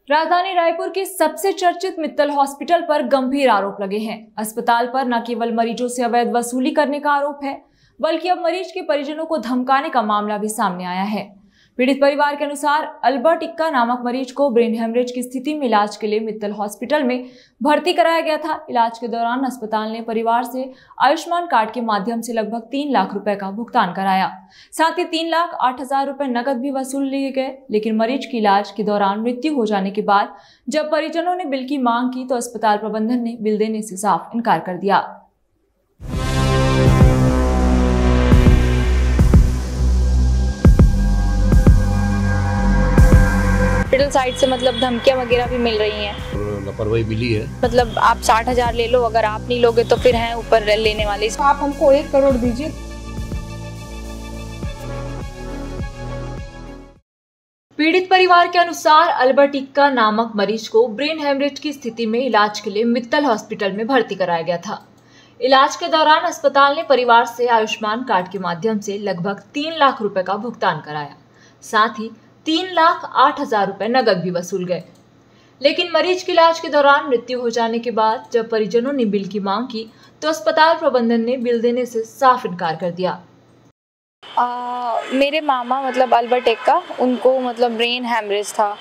राजधानी रायपुर के सबसे चर्चित मित्तल हॉस्पिटल पर गंभीर आरोप लगे हैं। अस्पताल पर न केवल मरीजों से अवैध वसूली करने का आरोप है, बल्कि अब मरीज के परिजनों को धमकाने का मामला भी सामने आया है। पीड़ित परिवार के अनुसार अल्बर्ट इक्का नामक मरीज को ब्रेन हेमरेज की स्थिति में इलाज के लिए मित्तल हॉस्पिटल में भर्ती कराया गया था। इलाज के दौरान अस्पताल ने परिवार से आयुष्मान कार्ड के माध्यम से लगभग 3 लाख रुपए का भुगतान कराया। साथ ही 3,08,000 रुपए नकद भी वसूल लिए गए। लेकिन मरीज की इलाज के दौरान मृत्यु हो जाने के बाद जब परिजनों ने बिल की मांग की तो अस्पताल प्रबंधन ने बिल देने से साफ इनकार कर दिया। हॉस्पिटल साइड से मतलब धमकियां वगैरह भी मिल रही हैं। लापरवाही मिली है। मतलब आप 60,000 ले लो, अगर आप नहीं लोगे तो फिर हैं ऊपर लेने वाले। आप हमको 1 करोड़ दीजिए। पीड़ित परिवार के अनुसार अल्बर्ट इक्का नामक मरीज को ब्रेन हेमरेज की स्थिति में इलाज के लिए मित्तल हॉस्पिटल में भर्ती कराया गया था। इलाज के दौरान अस्पताल ने परिवार से आयुष्मान कार्ड के माध्यम से लगभग 3 लाख रुपए का भुगतान कराया। साथ ही 3,08,000 रुपए नकद भी वसूल गए। लेकिन मरीज की इलाज के दौरान मृत्यु हो जाने के बाद जब परिजनों ने बिल की मांग की तो अस्पताल प्रबंधन ने बिल देने से साफ इनकार कर दिया। मेरे मामा मतलब अल्बर्ट इक्का, उनको मतलब ब्रेन हेमरेज था,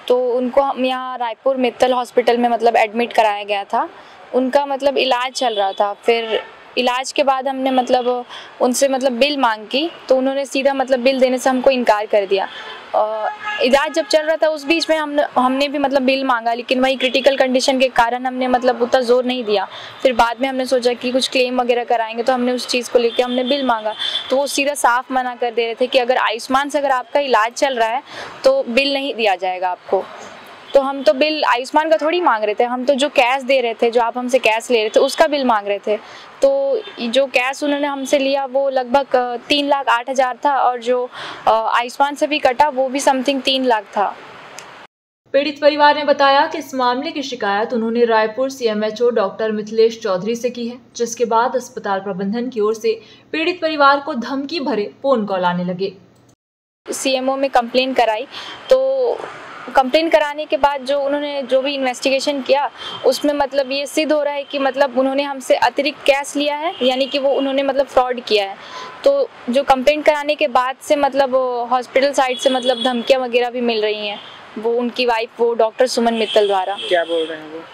तो उनको हम यहाँ रायपुर मित्तल हॉस्पिटल में मतलब एडमिट कराया गया था। उनका मतलब इलाज चल रहा था। फिर इलाज के बाद हमने मतलब उनसे मतलब बिल मांग की तो उन्होंने सीधा मतलब बिल देने से हमको इनकार कर दिया। इलाज जब चल रहा था उस बीच में हमने भी मतलब बिल मांगा, लेकिन वही क्रिटिकल कंडीशन के कारण हमने मतलब उतना जोर नहीं दिया। फिर बाद में हमने सोचा कि कुछ क्लेम वगैरह कराएंगे, तो हमने उस चीज़ को लेकर हमने बिल मांगा तो वो सीधा साफ मना कर दे रहे थे कि अगर आयुष्मान से अगर आपका इलाज चल रहा है तो बिल नहीं दिया जाएगा आपको। तो हम तो बिल आयुष्मान का थोड़ी मांग रहे थे, हम तो जो कैश दे रहे थे, जो आप हमसे कैश ले रहे थे उसका बिल मांग रहे थे। तो जो कैश उन्होंने हमसे लिया वो लगभग 3,08,000 था और जो आयुष्मान से भी कटा वो भी समथिंग 3 लाख था। पीड़ित परिवार ने बताया कि इस मामले की शिकायत उन्होंने रायपुर CMHO डॉक्टर मिथिलेश चौधरी से की है, जिसके बाद अस्पताल प्रबंधन की ओर से पीड़ित परिवार को धमकी भरे फोन कॉल आने लगे। CMO में कंप्लेन कराई तो कंप्लेन कराने के बाद जो उन्होंने जो भी इन्वेस्टिगेशन किया उसमें मतलब ये सिद्ध हो रहा है कि मतलब उन्होंने हमसे अतिरिक्त कैश लिया है, यानी कि वो उन्होंने मतलब फ्रॉड किया है। तो जो कंप्लेन कराने के बाद से मतलब हॉस्पिटल साइड से मतलब धमकियां वगैरह भी मिल रही हैं। वो उनकी वाइफ वो डॉक्टर सुमन मित्तल द्वारा। क्या बोल रहे हैं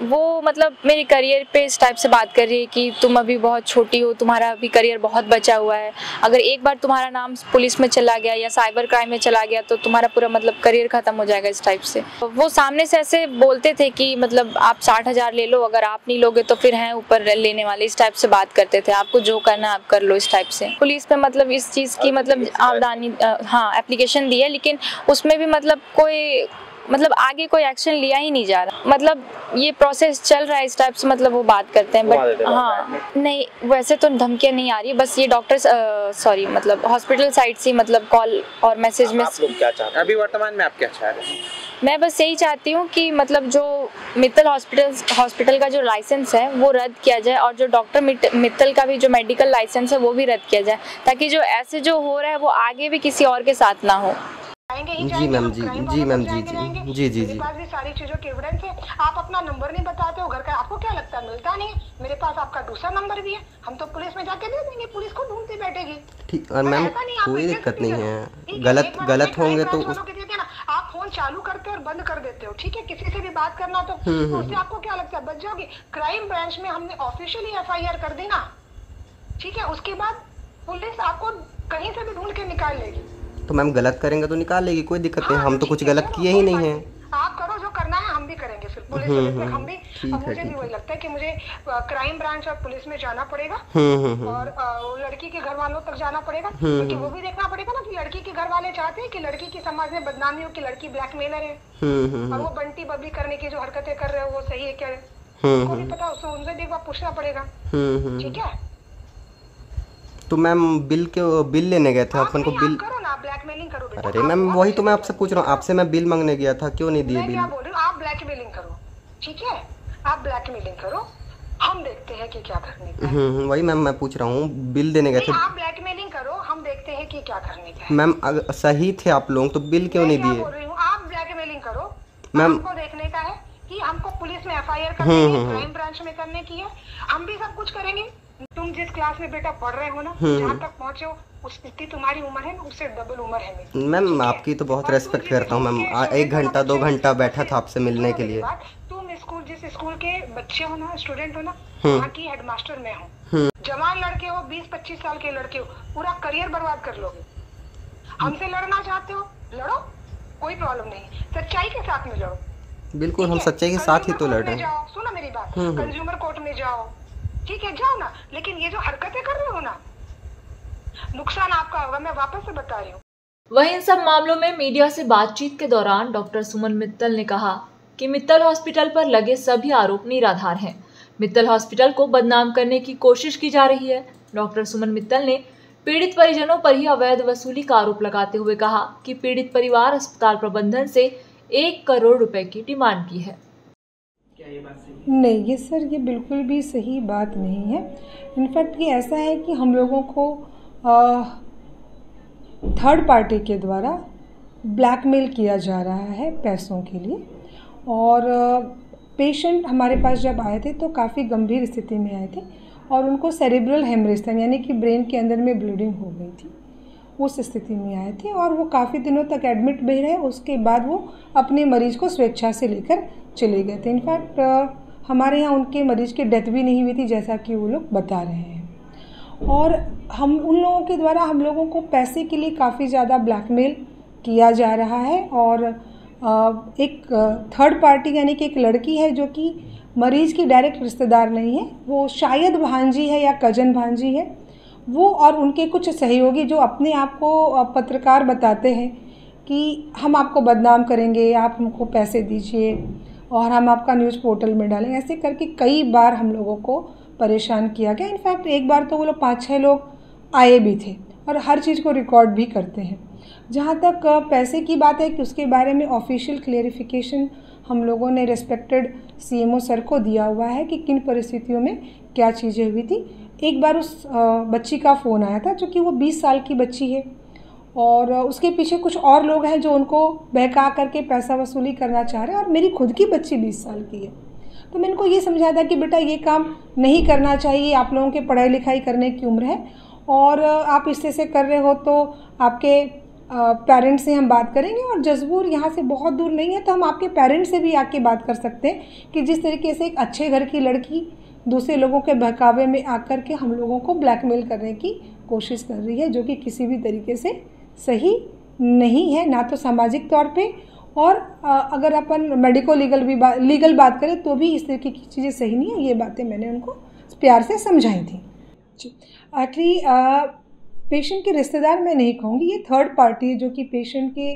वो मतलब मेरे करियर पे इस टाइप से बात कर रही है कि तुम अभी बहुत छोटी हो, तुम्हारा अभी करियर बहुत बचा हुआ है, अगर एक बार तुम्हारा नाम पुलिस में चला गया या साइबर क्राइम में चला गया तो तुम्हारा पूरा मतलब करियर खत्म हो जाएगा, इस टाइप से। वो सामने से ऐसे बोलते थे कि मतलब आप 60,000 ले लो, अगर आप नहीं लोगे तो फिर हैं ऊपर लेने वाले, इस टाइप से बात करते थे। आपको जो करना आप कर लो, इस टाइप से। पुलिस पे मतलब इस चीज़ की मतलब आवेदन एप्लीकेशन दी है, लेकिन उसमें भी मतलब कोई मतलब आगे कोई एक्शन लिया ही नहीं जा रहा। मतलब ये प्रोसेस चल रहा है इस टाइप से, मतलब वो बात करते हैं बट नहीं, वैसे तो धमकियां नहीं आ रही, बस ये डॉक्टर्स सॉरी मतलब हॉस्पिटल साइड से मतलब कॉल और मैसेज में। आप लोग क्या चाहते हैं अभी वर्तमान में, आप क्या चाह रहे हैं? मैं बस यही चाहती हूँ कि मतलब जो मित्तल हॉस्पिटल का जो लाइसेंस है वो रद्द किया जाए और जो डॉक्टर मित्तल का भी जो मेडिकल लाइसेंस है वो भी रद्द किया जाए, ताकि जो ऐसे जो हो रहा है वो आगे भी किसी और के साथ ना हो। जी मैम, जी मैम, जी मेरे पास भी सारी चीजों के एविडेंस है। आप अपना नंबर नहीं बताते हो घर का, आपको क्या लगता है मिलता नहीं है? मेरे पास आपका दूसरा नंबर भी है, हम तो पुलिस में जाके दे देंगे, पुलिस को ढूंढती बैठेगी। ठीक, और मैम कोई दिक्कत नहीं है। गलत होंगे तो आप फोन चालू करते हो और बंद कर देते हो, ठीक है? किसी से भी बात करना तो उससे आपको क्या लगता है बच जाओगे? क्राइम ब्रांच में हमने ऑफिशियली FIR कर दी ना, ठीक है? उसके बाद पुलिस आपको कहीं से भी ढूंढ के निकाल लेगी। तो मैम गलत करेंगे तो निकाल लेगी, कोई दिक्कत नहीं। हम तो कुछ गलत किए ही नहीं है। आप करो जो करना है, हम भी करेंगे फिर पुलिस में। हम भी मुझे भी वही लगता है कि मुझे क्राइम ब्रांच और पुलिस में जाना पड़ेगा और लड़की के घर वालों तक जाना पड़ेगा, क्योंकि वो भी देखना पड़ेगा ना कि लड़की के घर वाले चाहते हैं कि लड़की की समाज में बदनामी हो कि लड़की ब्लैकमेलर है और वो बंटी बबली करने की जो हरकतें कर रहे हो वो सही है क्या, उनको भी पता, उनसे भी एक बार पूछना पड़ेगा, ठीक है? तो मैम बिल लेने गए थे अपन को। बिल करो ना, ब्लैकमेलिंग करो बेटा। अरे मैम वही तो मैं आपसे पूछ रहा हूँ, आपसे मैं बिल मांगने गया था, क्यों नहीं दिए बिल? मैं क्या बोल रही हूँ, आप ब्लैकमेलिंग करो, ठीक है? आप ब्लैकमेलिंग करो, हम देखते हैं कि क्या करने का है। वही मैम मैं पूछ रहा हूँ, बिल देने गए थे। आप ब्लैकमेलिंग करो, हम देखते हैं कि क्या करने का है। मैम सही थे आप लोग तो बिल क्यों नहीं दिए? बोल रही हूँ आप ब्लैकमेलिंग करो, मैम हमको देखने का है कि हमको पुलिस में एफआईआर करनी है, क्राइम ब्रांच में करने की है, हम भी सब कुछ करेंगे। तुम जिस क्लास में बेटा पढ़ रहे हो ना, जहाँ तक पहुँचे हो, उस जितनी तुम्हारी उम्र है ना, उससे डबल उम्र है मेरी। मैम आपकी तो बहुत रेस्पेक्ट करता हूँ मैम, 1 घंटा 2 घंटा बैठा था आपसे मिलने के लिए। तुम स्कूल जिस स्कूल के बच्चे हो ना, स्टूडेंट हो ना, वहाँ की हेडमास्टर मैं हूँ। जवान लड़के हो, 20-25 साल के लड़के हो, पूरा करियर बर्बाद कर लोगे। हमसे लड़ना चाहते हो, लड़ो, कोई प्रॉब्लम नहीं, सच्चाई के साथ में लड़ो। बिल्कुल, हम सच्चाई के साथ ही तो लड़ रहे हैं। सुनो मेरी बात, कंज्यूमर कोर्ट में जाओ, ठीक है, जाओ ना, लेकिन ये जो हरकतें कर रहे हो ना, नुकसान आपका होगा, मैं वापस से बता रही हूँ। वहीं इन सब मामलों में मीडिया से बातचीत के दौरान डॉक्टर सुमन मित्तल ने कहा कि मित्तल हॉस्पिटल पर लगे सभी आरोप निराधार हैं। मित्तल हॉस्पिटल को बदनाम करने की कोशिश की जा रही है। डॉक्टर सुमन मित्तल ने पीड़ित परिजनों पर ही अवैध वसूली का आरोप लगाते हुए कहा कि पीड़ित परिवार अस्पताल प्रबंधन से 1 करोड़ रुपए की डिमांड की है। क्या ये बात सही है? नहीं, ये सर ये बिल्कुल भी सही बात नहीं है। इनफैक्ट ये ऐसा है कि हम लोगों को थर्ड पार्टी के द्वारा ब्लैकमेल किया जा रहा है पैसों के लिए। और पेशेंट हमारे पास जब आए थे तो काफ़ी गंभीर स्थिति में आए थे और उनको सेरेब्रल हेमरेज था, यानी कि ब्रेन के अंदर में ब्लीडिंग हो गई थी, उस स्थिति में आए थे और वो काफ़ी दिनों तक एडमिट भी रहे। उसके बाद वो अपने मरीज़ को स्वेच्छा से लेकर चले गए थे। इनफैक्ट हमारे यहाँ उनके मरीज़ की डेथ भी नहीं हुई थी, जैसा कि वो लोग बता रहे हैं। और हम उन लोगों के द्वारा हम लोगों को पैसे के लिए काफ़ी ज़्यादा ब्लैकमेल किया जा रहा है। और एक थर्ड पार्टी यानी कि एक लड़की है जो कि मरीज़ की डायरेक्ट रिश्तेदार नहीं है, वो शायद भांजी है या कजन भांजी है, वो और उनके कुछ सहयोगी जो अपने आप को पत्रकार बताते हैं कि हम आपको बदनाम करेंगे, आप हमको पैसे दीजिए और हम आपका न्यूज़ पोर्टल में डालेंगे। ऐसे करके कई बार हम लोगों को परेशान किया गया। इनफैक्ट एक बार तो वो लोग 5-6 लोग आए भी थे और हर चीज़ को रिकॉर्ड भी करते हैं। जहाँ तक पैसे की बात है कि उसके बारे में ऑफिशियल क्लेरिफिकेशन हम लोगों ने रिस्पेक्टेड सीएमओ सर को दिया हुआ है कि किन परिस्थितियों में क्या चीज़ें हुई थी। एक बार उस बच्ची का फ़ोन आया था, जो कि वो 20 साल की बच्ची है और उसके पीछे कुछ और लोग हैं जो उनको बहका करके पैसा वसूली करना चाह रहे हैं। और मेरी खुद की बच्ची 20 साल की है, तो मैं इनको ये समझाया था कि बेटा ये काम नहीं करना चाहिए, आप लोगों के पढ़ाई लिखाई करने की उम्र है और आप इस तरह से कर रहे हो तो आपके पेरेंट्स से हम बात करेंगे और जजबूर यहाँ से बहुत दूर नहीं है, तो हम आपके पेरेंट्स से भी आके बात कर सकते हैं कि जिस तरीके से एक अच्छे घर की लड़की दूसरे लोगों के बहकावे में आकर के हम लोगों को ब्लैकमेल करने की कोशिश कर रही है, जो कि किसी भी तरीके से सही नहीं है, ना तो सामाजिक तौर पे और अगर अपन मेडिको लीगल बात करें तो भी इस तरीके की चीज़ें सही नहीं है। ये बातें मैंने उनको प्यार से समझाई थी। एक्चुअली पेशेंट के रिश्तेदार मैं नहीं कहूँगी, ये थर्ड पार्टी है जो कि पेशेंट के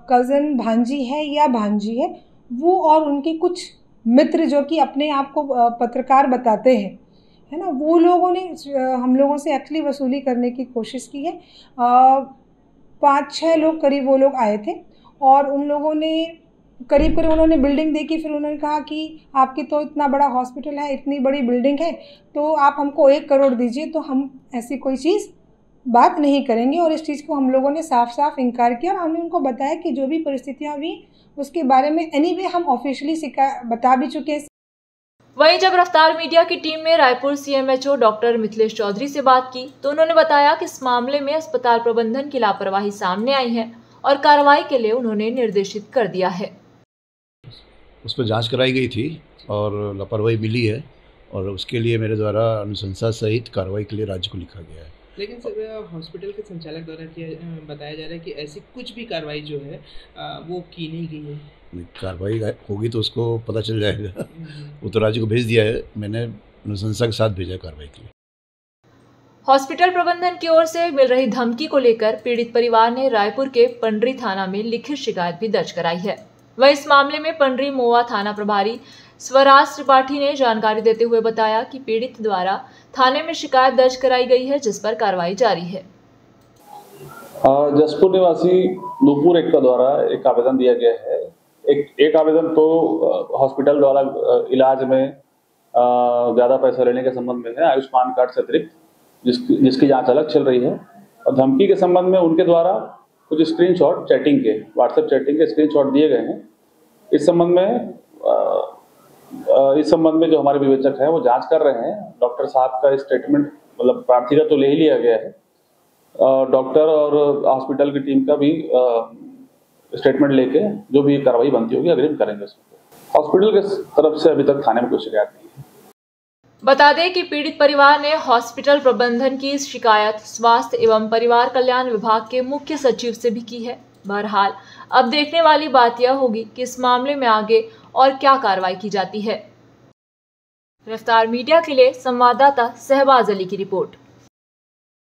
कज़न भांजी है या भांजी है, वो और उनके कुछ मित्र जो कि अपने आप को पत्रकार बताते हैं, है ना, वो लोगों ने हम लोगों से एक्चुअली वसूली करने की कोशिश की है। 5-6 लोग करीब वो लोग आए थे और उन लोगों ने करीब उन्होंने बिल्डिंग देखी, फिर उन्होंने कहा कि आपकी तो इतना बड़ा हॉस्पिटल है, इतनी बड़ी बिल्डिंग है, तो आप हमको 1 करोड़ दीजिए, तो हम ऐसी कोई चीज़ बात नहीं करेंगे। और इस चीज़ को हम लोगों ने साफ साफ इनकार किया और हमने उनको बताया कि जो भी परिस्थितियाँ हुई उसके बारे में एनीवे हम ऑफिशियली बता भी चुके हैं। वहीं जब रफ्तार मीडिया की टीम में रायपुर सीएमएचओ डॉक्टर मिथिलेश चौधरी से बात की तो उन्होंने बताया कि इस मामले में अस्पताल प्रबंधन की लापरवाही सामने आई है और कार्रवाई के लिए उन्होंने निर्देशित कर दिया है। उस पर जांच कराई गई थी और लापरवाही मिली है और उसके लिए मेरे द्वारा अनुशंसा सहित कार्रवाई के लिए राज्य को लिखा गया है। लेकिन सर हॉस्पिटल के संचालक द्वारा बताया जा रहा है कि ऐसी कुछ भी कार्रवाई जो है वो की नहीं गई है। कार्रवाई होगी तो उसको पता चल जाएगा। वो तो राज्य को भेज दिया है, मैंने अनुशंसा के साथ भेजा कार्रवाई के लिए। हॉस्पिटल प्रबंधन की ओर से मिल रही धमकी को लेकर पीड़ित परिवार ने रायपुर के पंडरी थाना में लिखित शिकायत भी दर्ज कराई है। वह इस मामले में पंडरी मोआ थाना प्रभारी स्वराज त्रिपाठी ने जानकारी देते हुए बताया कि पीड़ित द्वारा थाने में शिकायत दर्ज कराई गई है, जिस पर कार्रवाई जारी है। जसपुर निवासी नूपुर एक का द्वारा एक आवेदन दिया गया है। एक आवेदन तो हॉस्पिटल द्वारा इलाज में ज़्यादा पैसा लेने के संबंध में है, आयुष्मान कार्ड से अतिरिक्त जिसकी जांच अलग चल रही है। और धमकी के संबंध में उनके द्वारा कुछ स्क्रीनशॉट चैटिंग के, व्हाट्सएप चैटिंग के स्क्रीनशॉट दिए गए हैं इस संबंध में जो हमारे विवेचक हैं वो जांच कर रहे हैं। डॉक्टर साहब का स्टेटमेंट मतलब प्रार्थी का तो ले ही लिया गया है, डॉक्टर और हॉस्पिटल की टीम का भी स्टेटमेंट लेके जो भी कार्रवाई बनती होगी अग्रिम करेंगे। हॉस्पिटल के तरफ से अभी तक थाने में कोई शिकायत नहीं है। बता दें कि पीड़ित परिवार ने हॉस्पिटल प्रबंधन की शिकायत स्वास्थ्य एवं परिवार कल्याण विभाग के मुख्य सचिव से भी की है। बहरहाल अब देखने वाली बात यह होगी कि इस मामले में आगे और क्या कार्रवाई की जाती है। रफ्तार मीडिया के लिए संवाददाता सहबाज अली की रिपोर्ट।